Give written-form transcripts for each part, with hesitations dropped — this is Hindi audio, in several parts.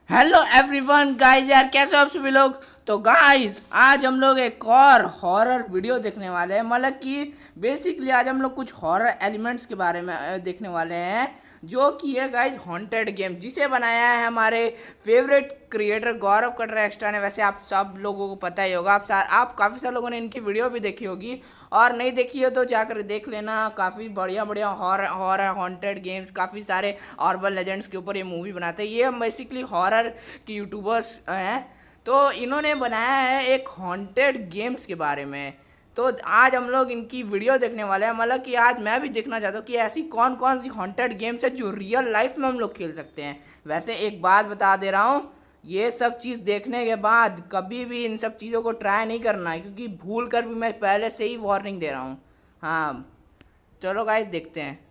हेलो एवरीवन गाइस, यार कैसे हो आप सभी लोग। तो गाइस आज हम लोग एक और हॉरर वीडियो देखने वाले हैं। मतलब कि बेसिकली आज हम लोग कुछ हॉरर एलिमेंट्स के बारे में देखने वाले हैं, जो कि है गाइस हॉन्टेड गेम, जिसे बनाया है हमारे फेवरेट क्रिएटर गौरव कटरा एक्स्ट्रा ने। वैसे आप सब लोगों को पता ही होगा, आप काफ़ी सारे लोगों ने इनकी वीडियो भी देखी होगी, और नहीं देखी हो तो जाकर देख लेना। काफ़ी बढ़िया बढ़िया हॉरर हॉन्टेड गेम्स, काफ़ी सारे अर्बन लेजेंड्स के ऊपर ये मूवी बनाते हैं। ये बेसिकली हॉरर के यूट्यूबर्स हैं, तो इन्होंने बनाया है एक हॉन्टेड गेम्स के बारे में। तो आज हम लोग इनकी वीडियो देखने वाले हैं। मतलब कि आज मैं भी देखना चाहता हूँ कि ऐसी कौन कौन सी हॉन्टेड गेम्स है जो रियल लाइफ में हम लोग खेल सकते हैं। वैसे एक बात बता दे रहा हूँ, ये सब चीज़ देखने के बाद कभी भी इन सब चीज़ों को ट्राई नहीं करना है, क्योंकि भूल कर भी मैं पहले से ही वार्निंग दे रहा हूँ। हाँ, चलो गाइस देखते हैं।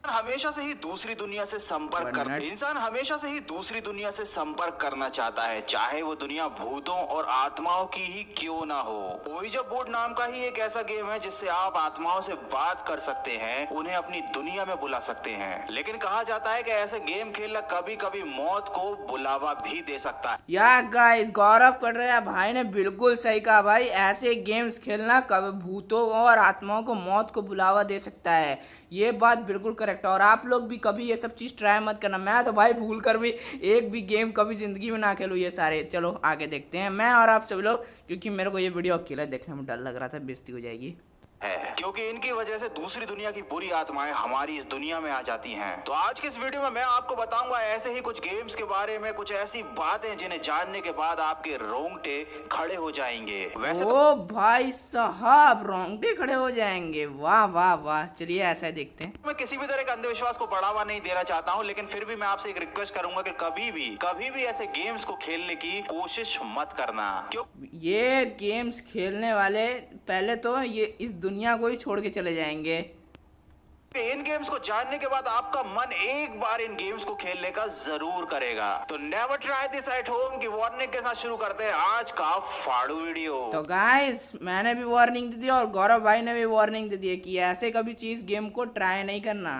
हमेशा से ही दूसरी दुनिया से संपर्क कर इंसान हमेशा से ही दूसरी दुनिया से संपर्क करना चाहता है, चाहे वो दुनिया भूतों और आत्माओं की ही क्यों ना हो। ओइजा बोर्ड नाम का ही एक ऐसा गेम है जिससे आप आत्माओं से बात कर सकते हैं, उन्हें अपनी दुनिया में बुला सकते हैं। लेकिन कहा जाता है कि ऐसे गेम खेलना कभी कभी मौत को बुलावा भी दे सकता है। यार गाइस, गौरव कर रहे हैं भाई ने बिल्कुल सही कहा भाई। ऐसे गेम्स खेलना कभी भूतों और आत्माओं को मौत को बुलावा दे सकता है। ये बात बिल्कुल करेक्ट है, और आप लोग भी कभी ये सब चीज़ ट्राई मत करना। मैं तो भाई भूल कर भी एक भी गेम कभी ज़िंदगी में ना खेलूँ ये सारे। चलो आगे देखते हैं, मैं और आप सभी लोग, क्योंकि मेरे को ये वीडियो अकेला देखने में डर लग रहा था, बेइज्जती हो जाएगी है, क्योंकि इनकी वजह से दूसरी दुनिया की बुरी आत्माएं हमारी इस दुनिया में आ जाती हैं। तो आज के इस वीडियो में मैं आपको बताऊंगा ऐसे ही कुछ गेम्स के बारे में, कुछ ऐसी बातें जिन्हें जानने के बाद आपके रोंगटे खड़े हो जाएंगे। वैसे ओ भाई साहब, रोंगटे खड़े हो जाएंगे, वाह वाह वाह। चलिए ऐसा देखते हैं। मैं किसी भी तरह के अंधविश्वास को बढ़ावा नहीं देना चाहता हूं, लेकिन फिर भी मैं आपसे एक रिक्वेस्ट करूंगा कि कभी भी ऐसे गेम्स को खेलने की कोशिश मत करना। क्यों? ये गेम्स खेलने वाले पहले तो ये इस दुनिया को ही छोड़ के चले जाएंगे। इन गेम्स को जानने के बाद आपका मन एक बार इन गेम्स को खेलने का जरूर करेगा। तो never try this at home की वार्निंग के साथ शुरू करते हैं आज का फाड़ू वीडियो। तो गाइस, मैंने भी वार्निंग दे दी और गौरव भाई ने भी वार्निंग दे दी है कि ऐसे कभी चीज गेम को ट्राई नहीं करना।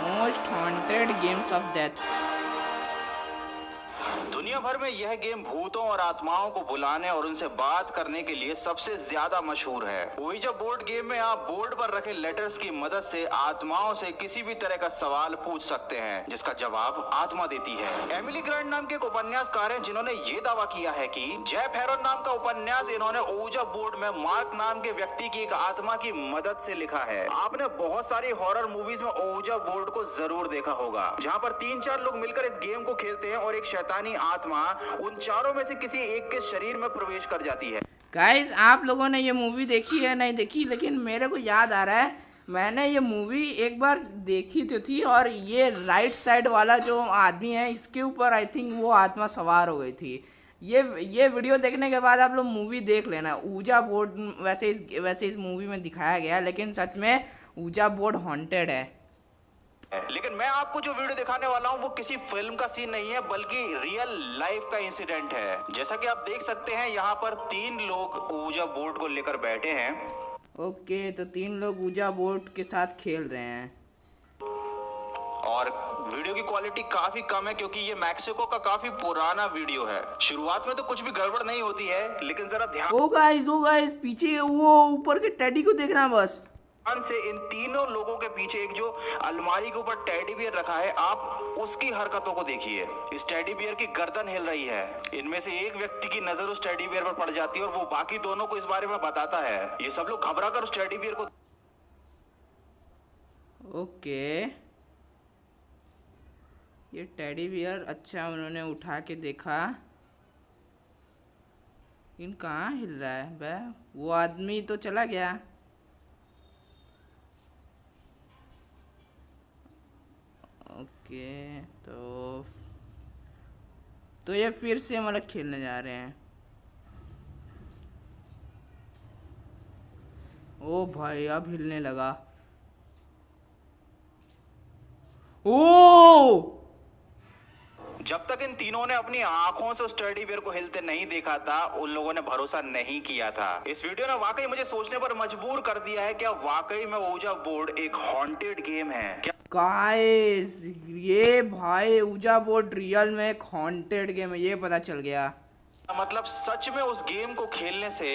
Most haunted games of death. दुनिया भर में यह गेम भूतों और आत्माओं को बुलाने और उनसे बात करने के लिए सबसे ज्यादा मशहूर है। ओइजा बोर्ड गेम में आप बोर्ड पर रखे लेटर्स की मदद से आत्माओं से किसी भी तरह का सवाल पूछ सकते हैं, जिसका जवाब आत्मा देती है। एमिली ग्रांट नाम के एक उपन्यासकार हैं जिन्होंने ये दावा किया है कि जेफ हेरोन नाम का उपन्यास इन्होंने ओइजा बोर्ड में मार्क नाम के व्यक्ति की एक आत्मा की मदद से लिखा है। आपने बहुत सारी हॉरर मूवीज में ओइजा बोर्ड को जरूर देखा होगा, जहाँ पर 3-4 लोग मिलकर इस गेम को खेलते हैं और एक शैतानी आत्मा उन चारों में से किसी एक के शरीर में प्रवेश कर जाती है। गाइस, आप लोगों ने ये मूवी देखी है नहीं देखी, लेकिन मेरे को याद आ रहा है मैंने ये मूवी एक बार देखी तो थी, और ये राइट साइड वाला जो आदमी है इसके ऊपर आई थिंक वो आत्मा सवार हो गई थी। ये वीडियो देखने के बाद आप लोग मूवी देख लेना। ऊजा बोर्ड वैसे इस मूवी में दिखाया गया है, लेकिन सच में ऊजा बोर्ड हॉन्टेड है। लेकिन मैं आपको जो वीडियो दिखाने वाला हूँ वो किसी फिल्म का सीन नहीं है, बल्कि रियल लाइफ का इंसिडेंट है। जैसा कि आप देख सकते हैं यहाँ पर 3 लोग ऊजा बोर्ड को लेकर बैठे हैं। ओके, तो 3 लोग ऊजा बोर्ड के साथ खेल रहे हैं, और वीडियो की क्वालिटी काफी कम है क्योंकि ये मैक्सिको का काफी पुराना वीडियो है। शुरुआत में तो कुछ भी गड़बड़ नहीं होती है, लेकिन जरा ध्यान ओ गाइस पीछे वो ऊपर के टेडी को देखना बस। से इन तीनों लोगों के पीछे एक जो अलमारी के ऊपर टेडी बियर रखा है, आप उसकी हरकतों को देखिए। इस टेडी बियर की गर्दन हिल रही है। इनमें से एक व्यक्ति की नजर उस टेडी बियर पर पड़ जाती है और वो बाकी दोनों को इस बारे में बताता है। ये सब लोग घबरा कर उस टेडी बियर को ओके, ये टेडी बियर, अच्छा उन्होंने उठा के देखा। इन कहाँ हिल रहा है बे? वो आदमी तो चला गया। ओके, तो ये फिर से मतलब खेलने जा रहे हैं। ओ भाई, अब हिलने लगा। ओ जब तक इन तीनों ने अपनी आंखों से उस टेडी बियर को हिलते नहीं देखा था उन लोगों ने भरोसा नहीं किया था। इस वीडियो ने वाकई मुझे सोचने पर मजबूर कर दिया है, क्या वाकई में ओजा बोर्ड एक हॉन्टेड गेम है क्या? गाइस ये भाई ऊजा बोर्ड रियल में एक हॉन्टेड गेम है, ये पता चल गया। मतलब सच में उस गेम को खेलने से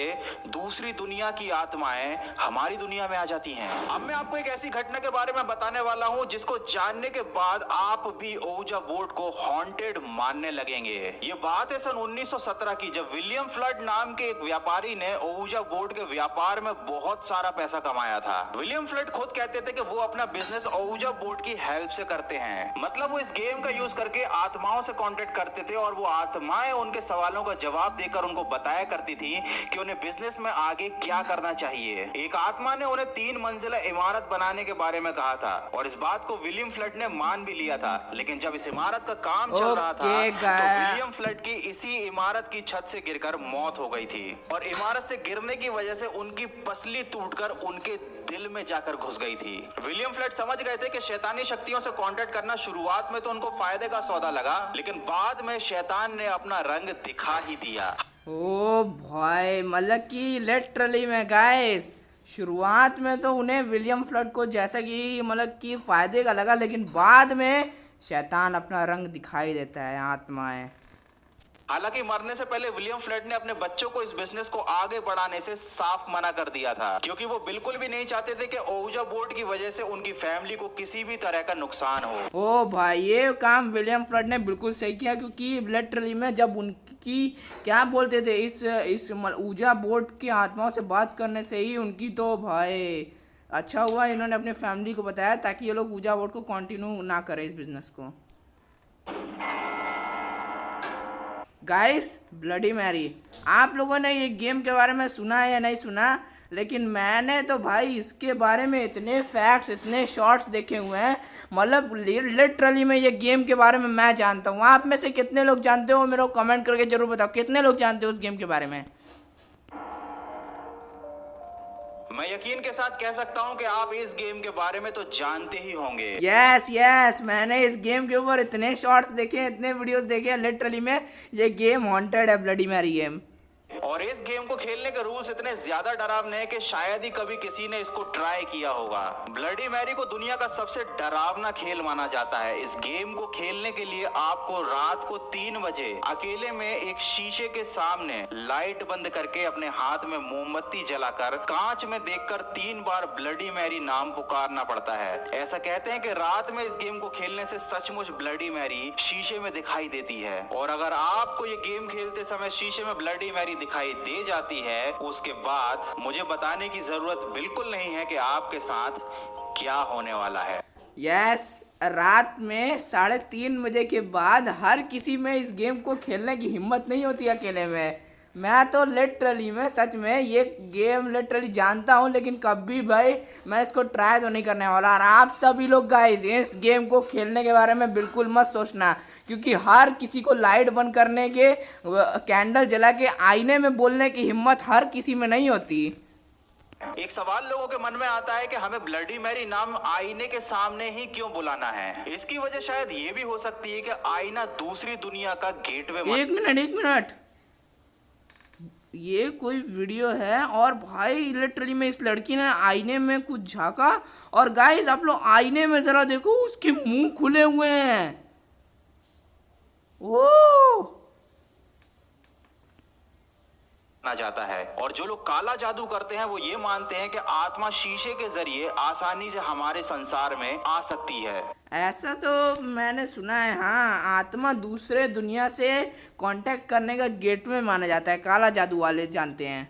दूसरी दुनिया की आत्माएं हमारी दुनिया में आ जाती हैं। अब मैं आपको एक ऐसी घटना के बारे में बताने वाला हूं जिसको जानने के बाद आप भी ओजा बोर्ड को हॉन्टेड मानने लगेंगे। ये बात है सन 1917 की, जब विलियम फ्लड नाम के एक व्यापारी ने ओजा बोर्ड के व्यापार में बहुत सारा पैसा कमाया था। विलियम फ्लड खुद कहते थे कि वो अपना बिजनेस ओजा बोर्ड की हेल्प से करते हैं। मतलब वो इस गेम का यूज करके आत्माओं से कॉन्टेक्ट करते थे और वो आत्माएं उनके सवालों का जवाब देकर उनको बताया करती थी कि उन्हें बिजनेस में आगे क्या करना चाहिए। एक आत्मा ने उन्हें 3 मंजिला इमारत बनाने के बारे में कहा था और इस बात को विलियम फ्लड ने मान भी लिया था। लेकिन जब इस इमारत का काम चल रहा था तो विलियम फ्लड की इसी इमारत की छत से गिरकर मौत हो गई थी और इमारत से गिरने की वजह से उनकी पसली टूटकर उनके दिल में जाकर घुस गई थी। विलियम फ्लड समझ गए थे कि शैतानी शक्तियों से कांटेक्ट करना शुरुआत में तो उनको फायदे का सौदा लगा, लेकिन बाद में शैतान ने अपना रंग दिखा ही दिया। ओ भाई मतलब कि लिटरली में गाइस शुरुआत में तो उन्हें विलियम फ्लड को जैसा कि मतलब कि फायदे का लगा, लेकिन बाद में शैतान अपना रंग दिखाई देता है, आत्माएं। हालांकि मरने से पहले विलियम फ्लड ने अपने बच्चों को इस बिजनेस को आगे बढ़ाने से साफ मना कर दिया था, क्योंकि वो बिल्कुल भी नहीं चाहते थे कि ओजा बोर्ड की वजह से उनकी फैमिली को किसी भी तरह का नुकसान हो। ओ भाई ये काम विलियम फ्लड ने बिल्कुल सही किया, क्योंकि लिटरली में जब उनकी क्या बोलते थे इस ऊजा बोर्ड की आत्माओं से बात करने से ही उनकी तो भाई अच्छा हुआ इन्होंने अपने फैमिली को बताया ताकि ये लोग ऊजा बोर्ड को कंटिन्यू ना करें इस बिजनेस को। गाइस ब्लडी मैरी, आप लोगों ने ये गेम के बारे में सुना है या नहीं सुना, लेकिन मैंने तो भाई इसके बारे में इतने फैक्ट्स इतने शॉर्ट्स देखे हुए हैं, मतलब लिटरली में ये गेम के बारे में मैं जानता हूँ। आप में से कितने लोग जानते हो मेरे को कमेंट करके जरूर बताओ, कितने लोग जानते हो उस गेम के बारे में। मैं यकीन के साथ कह सकता हूं कि आप इस गेम के बारे में तो जानते ही होंगे। यस मैंने इस गेम के ऊपर इतने शॉर्ट्स देखे, इतने वीडियोस देखे, लिटरली में ये गेम हॉन्टेड है, ब्लडी मैरी गेम। और इस गेम को खेलने के रूल्स इतने ज्यादा डरावने हैं कि शायद ही कभी किसी ने इसको ट्राई किया होगा। ब्लडी मैरी को दुनिया का सबसे डरावना खेल माना जाता है। इस गेम को खेलने के लिए आपको रात को 3 बजे अकेले में एक शीशे के सामने लाइट बंद करके अपने हाथ में मोमबत्ती जलाकर कांच में देखकर 3 बार ब्लडी मैरी नाम पुकारना पड़ता है। ऐसा कहते हैं कि रात में इस गेम को खेलने से सचमुच ब्लडी मैरी शीशे में दिखाई देती है, और अगर आपको ये गेम खेलते समय शीशे में ब्लडी मैरी दिखाई दे जाती है उसके बाद मुझे बताने की जरूरत बिल्कुल नहीं है कि आपके साथ क्या होने वाला है। यस रात में 3:30 बजे के बाद हर किसी में इस गेम को खेलने की हिम्मत नहीं होती अकेले में। मैं तो लिटरली में सच में ये गेम लिटरली जानता हूँ, लेकिन कभी भाई मैं इसको ट्राई तो नहीं करने वाला। और आप सभी लोग गाइस इस गेम को खेलने के बारे में बिल्कुल मत सोचना, क्योंकि हर किसी को लाइट बंद करने के कैंडल जला के आईने में बोलने की हिम्मत हर किसी में नहीं होती। एक सवाल लोगों के मन में आता है कि हमें ब्लडी मैरी नाम आईने के सामने ही क्यों बुलाना है। इसकी वजह शायद ये भी हो सकती है कि आईना दूसरी दुनिया का गेटवे। एक मिनट, ये कोई वीडियो है और भाई लिटरली में इस लड़की ने आईने में कुछ झांका, और गाइस आप लोग आईने में जरा देखो उसके मुंह खुले हुए हैं। ओ जाता है, और जो लोग काला जादू करते हैं वो ये मानते हैं कि आत्मा शीशे के जरिए आसानी से हमारे संसार में आ सकती है। ऐसा तो मैंने सुना है, हाँ आत्मा दूसरे दुनिया से कांटेक्ट करने का गेटवे माना जाता है, काला जादू वाले जानते हैं।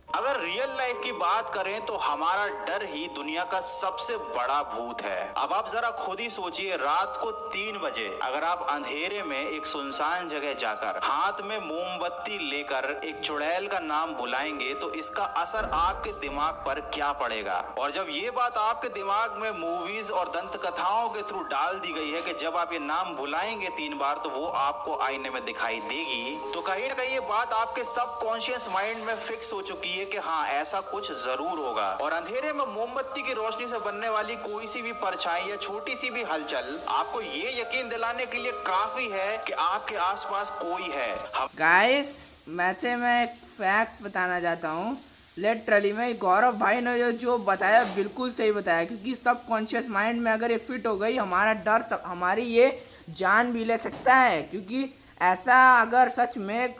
अगर रियल लाइफ की बात करें तो हमारा डर ही दुनिया का सबसे बड़ा भूत है। अब आप जरा खुद ही सोचिए, रात को 3 बजे अगर आप अंधेरे में एक सुनसान जगह जाकर हाथ में मोमबत्ती लेकर एक चुड़ैल का नाम बुलाएंगे तो इसका असर आपके दिमाग पर क्या पड़ेगा। और जब ये बात आपके दिमाग में मूवीज और दंत कथाओं के थ्रू डाल दी गई है कि जब आप ये नाम बुलाएंगे 3 बार तो वो आपको आईने में दिखाई देगी, तो कहीं ना कहीं ये बात आपके सबकॉन्शियस माइंड में फिक्स हो चुकी है चाहिए कि हाँ ऐसा कुछ जरूर होगा। और अंधेरे में मोमबत्ती की रोशनी से बनने वाली कोई सी भी परछाई या छोटी सी भी हलचल आपको ये यकीन दिलाने के लिए काफी है कि आपके आसपास कोई है। गाइस वैसे मैं एक फैक्ट बताना चाहता हूँ। लिटरली में गौरव भाई ने जो बताया बिल्कुल सही बताया, क्योंकि सब कॉन्शियस माइंड में अगर ये फिट हो गई हमारा डर हमारी ये जान भी ले सकता है। क्योंकि ऐसा अगर सच में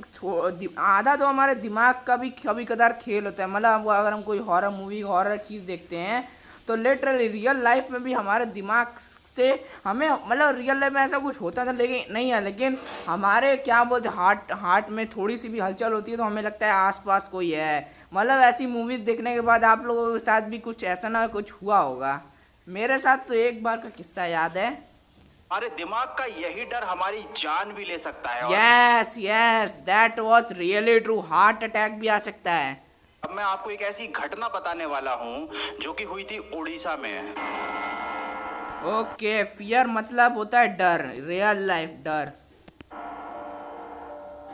आधा तो हमारे दिमाग का भी कभी कदार खेल होता है। मतलब अगर हम कोई हॉरर मूवी हॉरर चीज़ देखते हैं तो लिटरली रियल लाइफ में भी हमारे दिमाग से हमें मतलब रियल लाइफ में ऐसा कुछ होता था लेकिन नहीं है, लेकिन हमारे क्या बोलते हार्ट में थोड़ी सी भी हलचल होती है तो हमें लगता है आसपास कोई है। मतलब ऐसी मूवीज़ देखने के बाद आप लोगों के साथ भी कुछ ऐसा ना कुछ हुआ होगा। मेरे साथ तो एक बार का किस्सा याद है। हमारे दिमाग का यही डर हमारी जान भी ले सकता है। Yes that was really true. Heart attack भी आ सकता है। अब मैं आपको एक ऐसी घटना बताने वाला हूँ जो कि हुई थी उड़ीसा में। ओके, फियर मतलब होता है डर, रियल लाइफ डर।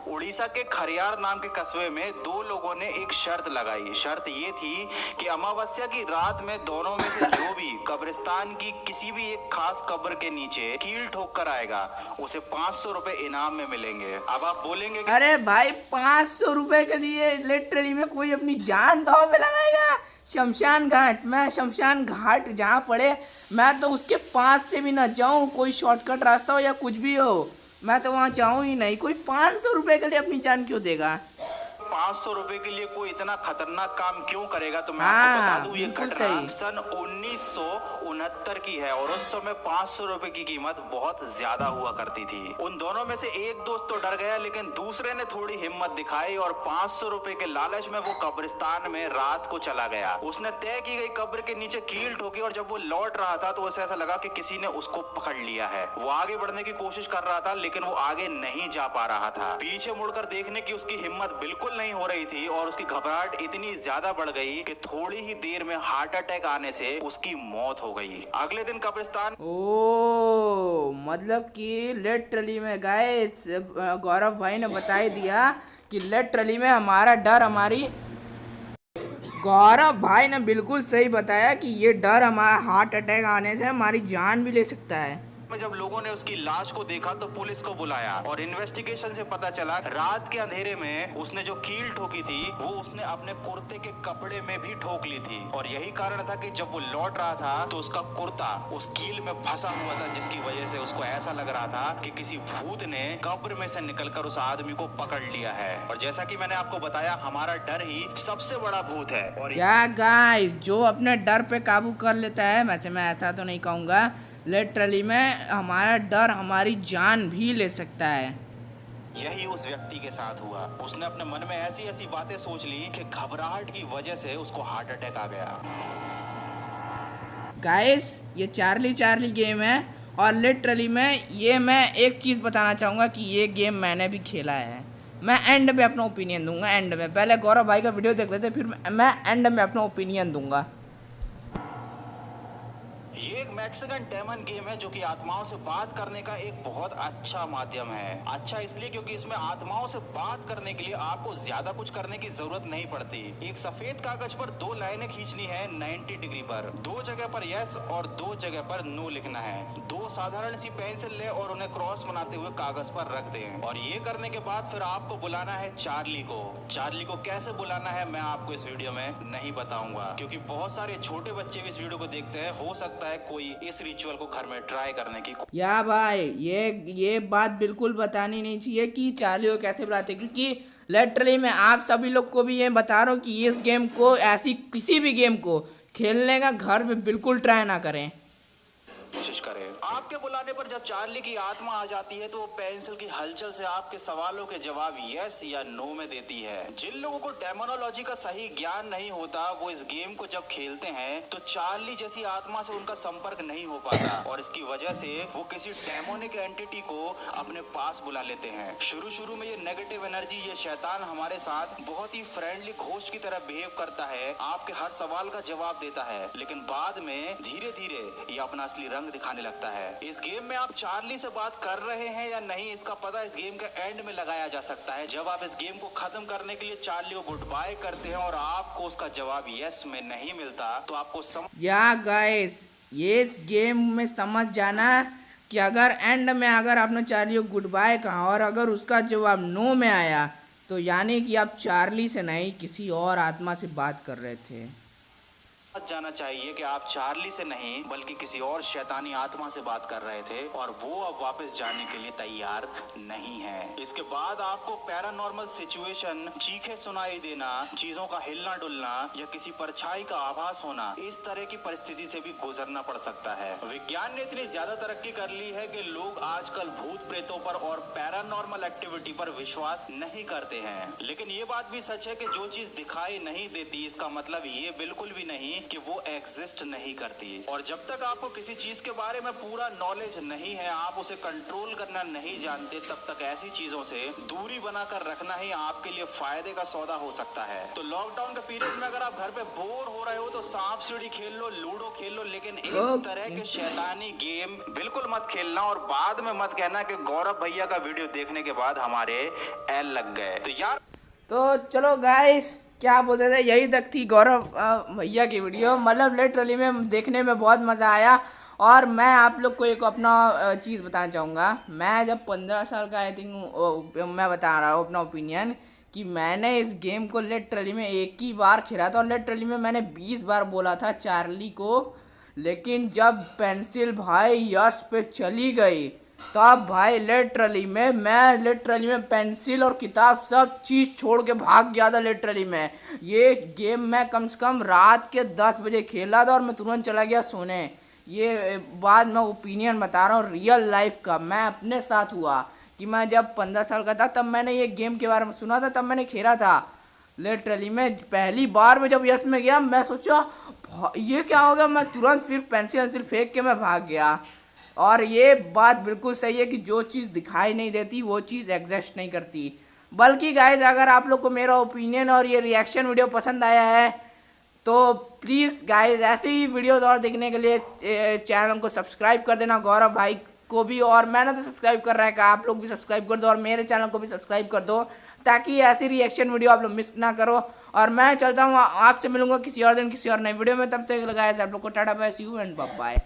उड़ीसा के खरियार नाम के कस्बे में दो लोगों ने एक शर्त लगाई। शर्त ये थी कि अमावस्या की रात में दोनों में से जो भी कब्रिस्तान की किसी भी एक खास कब्र के नीचे कील ठोक कर आएगा उसे 500 रुपए इनाम में मिलेंगे। अब आप बोलेंगे कि अरे भाई 500 रुपए के लिए लिटरली में कोई अपनी जान दांव पे लगाएगा? शमशान घाट, मैं शमशान घाट जहाँ पड़े मैं तो उसके पास से भी ना जाऊँ, कोई शॉर्टकट रास्ता हो या कुछ भी हो मैं तो वहाँ जाऊँ ही नहीं। कोई 500 रुपए के लिए अपनी जान क्यों देगा? 500 रुपए के लिए कोई इतना खतरनाक काम क्यों करेगा? तो मैं आपको बता दूं ये घटना सन 1969 की है और उस समय 500 रुपए की कीमत बहुत ज्यादा हुआ करती थी। उन दोनों में से एक दोस्त तो डर गया लेकिन दूसरे ने थोड़ी हिम्मत दिखाई और 500 रुपए के लालच में वो कब्रिस्तान में रात को चला गया। उसने तय की गई कब्र के नीचे कील ठोकी और जब वो लौट रहा था तो उसे ऐसा लगा कि किसी ने उसको पकड़ लिया है। वो आगे बढ़ने की कोशिश कर रहा था लेकिन वो आगे नहीं जा पा रहा था। पीछे मुड़कर देखने की उसकी हिम्मत बिल्कुल नहीं हो रही थी और उसकी घबराहट इतनी ज्यादा बढ़ गई कि थोड़ी ही देर में हार्ट अटैक आने से उसकी मौत हो गई। अगले दिन कब्रिस्तान मतलब कि लिटरली में गाइस गौरव भाई ने बता ही दिया कि लिटरली में हमारा डर हमारी गौरव भाई ने बिल्कुल सही बताया कि ये डर हमारा हार्ट अटैक आने से हमारी जान भी ले सकता है। जब लोगों ने उसकी लाश को देखा तो पुलिस को बुलाया और इन्वेस्टिगेशन से पता चला रात के अंधेरे में उसने जो कील ठोकी थी वो उसने अपने कुर्ते के कपड़े में भी ठोक ली थी और यही कारण था कि जब वो लौट रहा था तो उसका कुर्ता उस कील में फंसा हुआ था, जिसकी वजह से उसको ऐसा लग रहा था कि किसी भूत ने कब्र में से निकलकर उस आदमी को पकड़ लिया है। और जैसा कि मैंने आपको बताया हमारा डर ही सबसे बड़ा भूत है। और या गाइस जो अपने डर पे काबू कर लेता है, वैसे मैं ऐसा तो नहीं कहूँगा, लिटरली में हमारा डर हमारी जान भी ले सकता है। यही उस व्यक्ति के साथ हुआ। उसने अपने मन में ऐसी ऐसी बातें सोच ली कि घबराहट की वजह से उसको हार्ट अटैक आ गया। गाइस ये चार्ली गेम है और लिटरली में ये मैं एक चीज़ बताना चाहूँगा कि ये गेम मैंने भी खेला है। मैं एंड में अपना ओपिनियन दूंगा। एंड में पहले गौरव भाई का वीडियो देख लेते फिर मैं एंड में अपना ओपिनियन दूंगा। ये एक मैक्सिकन डेमन गेम है जो कि आत्माओं से बात करने का एक बहुत अच्छा माध्यम है। अच्छा इसलिए क्योंकि इसमें आत्माओं से बात करने के लिए आपको ज्यादा कुछ करने की जरूरत नहीं पड़ती। एक सफेद कागज पर 2 लाइनें खींचनी है 90 डिग्री पर। 2 जगह पर यस और 2 जगह पर नो लिखना है। 2 साधारण सी पेंसिल ले और उन्हें क्रॉस बनाते हुए कागज पर रख दें। और ये करने के बाद फिर आपको बुलाना है चार्ली को। चार्ली को कैसे बुलाना है मैं आपको इस वीडियो में नहीं बताऊंगा क्योंकि बहुत सारे छोटे बच्चे भी इस वीडियो को देखते हैं। हो सकता है कोई इस रिचुअल को घर में ट्राई करने की। या भाई ये बात बिल्कुल बतानी नहीं चाहिए कि चार्ली को कैसे बुलाते, क्योंकि लिटरली मैं आप सभी लोग को भी ये बता रहा हूँ कि इस गेम को ऐसी किसी भी गेम को खेलने का घर में बिल्कुल ट्राई ना करें। कोशिश करें। आपके बुलाने पर जब चार्ली की आत्मा आ जाती है तो वो पेंसिल की हलचल से आपके सवालों के जवाब यस या नो में देती है। जिन लोगों को डेमोनोलॉजी का सही ज्ञान नहीं होता वो इस गेम को जब खेलते हैं तो चार्ली जैसी आत्मा से उनका संपर्क नहीं हो पाता और इसकी वजह से वो किसी डेमोनिक एंटिटी को अपने पास बुला लेते हैं। शुरू में ये नेगेटिव एनर्जी, ये शैतान हमारे साथ बहुत ही फ्रेंडली घोस्ट की तरह बिहेव करता है, आपके हर सवाल का जवाब देता है, लेकिन बाद में धीरे धीरे ये अपना असली रंग दिखाने लगता है। इस गेम में आप चार्ली से बात कर रहे हैं या नहीं, इसका पता इस गेम के एंड में लगाया जा सकता है, जब आप इस गेम को खत्म करने के लिए चार्ली को गुड बाय करते हैं और आपको उसका जवाब यस में नहीं मिलता, तो आपको या गाइस, ये इस गेम में समझ जाना कि अगर एंड में अगर आपने चार्ली को गुड बाय कहा और अगर उसका जवाब नो में आया, तो यानी कि आप चार्ली से नहीं किसी और आत्मा से बात कर रहे थे। जाना चाहिए कि आप चार्ली से नहीं बल्कि किसी और शैतानी आत्मा से बात कर रहे थे और वो अब वापस जाने के लिए तैयार नहीं है। इसके बाद आपको पैरानॉर्मल सिचुएशन, चीखें सुनाई देना, चीजों का हिलना डुलना या किसी परछाई का आभास होना, इस तरह की परिस्थिति से भी गुजरना पड़ सकता है। विज्ञान ने इतनी ज्यादा तरक्की कर ली है कि लोग आजकल भूत प्रेतों पर और पैरानॉर्मल एक्टिविटी पर विश्वास नहीं करते हैं, लेकिन ये बात भी सच है कि जो चीज दिखाई नहीं देती, इसका मतलब ये बिल्कुल भी नहीं कि वो एग्जिस्ट नहीं करती। और जब तक आपको किसी चीज के बारे में पूरा नॉलेज नहीं है, आप उसे कंट्रोल करना नहीं जानते, तब तक ऐसी चीजों से दूरी बनाकर रखना ही आपके लिए फायदे का सौदा हो सकता है। तो लॉकडाउन के पीरियड में अगर आप घर पे बोर हो रहे हो तो सांप सीढ़ी खेल लो, लूडो खेल लो, लेकिन इस तरह के शैतानी गेम बिल्कुल मत खेलना। और बाद में मत कहना कि गौरव भैया का वीडियो देखने के बाद हमारे एल लग गए। तो यार, तो चलो गाइस, क्या बोलते थे, यही तक थी गौरव भैया की वीडियो। मतलब लिटरली में देखने में बहुत मज़ा आया। और मैं आप लोग को एक अपना चीज़ बताना चाहूँगा। मैं जब 15 साल का आई थिंक, मैं बता रहा हूँ अपना ओपिनियन, कि मैंने इस गेम को लिटरली में एक ही बार खेला था और लिटरली में मैंने 20 बार बोला था चार्ली को। लेकिन जब पेंसिल भाई यश पे चली गई, तब भाई लिटरली में मैं लिटरली में पेंसिल और किताब सब चीज़ छोड़ के भाग गया था। लिटरली में ये गेम मैं कम से कम रात के 10 बजे खेला था और मैं तुरंत चला गया सोने। ये बात मैं ओपिनियन बता रहा हूँ रियल लाइफ का, मैं अपने साथ हुआ कि मैं जब 15 साल का था तब मैंने ये गेम के बारे में सुना था, तब मैंने खेला था। लिटरली में पहली बार में जब यस में गया, मैं सोचा ये क्या हो गया, मैं तुरंत फिर पेंसिल फेंक के मैं भाग गया। और ये बात बिल्कुल सही है कि जो चीज़ दिखाई नहीं देती वो चीज़ एग्जिस्ट नहीं करती। बल्कि गाइज, अगर आप लोग को मेरा ओपिनियन और ये रिएक्शन वीडियो पसंद आया है तो प्लीज़ गाइज ऐसे ही वीडियोस और देखने के लिए चैनल को सब्सक्राइब कर देना, गौरव भाई को भी। और मैंने तो सब्सक्राइब कर रहा है, आप लोग भी सब्सक्राइब कर दो और मेरे चैनल को भी सब्सक्राइब कर दो, ताकि ऐसी रिएक्शन वीडियो आप लोग मिस ना करो। और मैं चलता हूँ, आपसे मिलूंगा किसी और दिन किसी और नई वीडियो में। तब तक लगाया आप लोग को टाटा bye, see you and bye bye.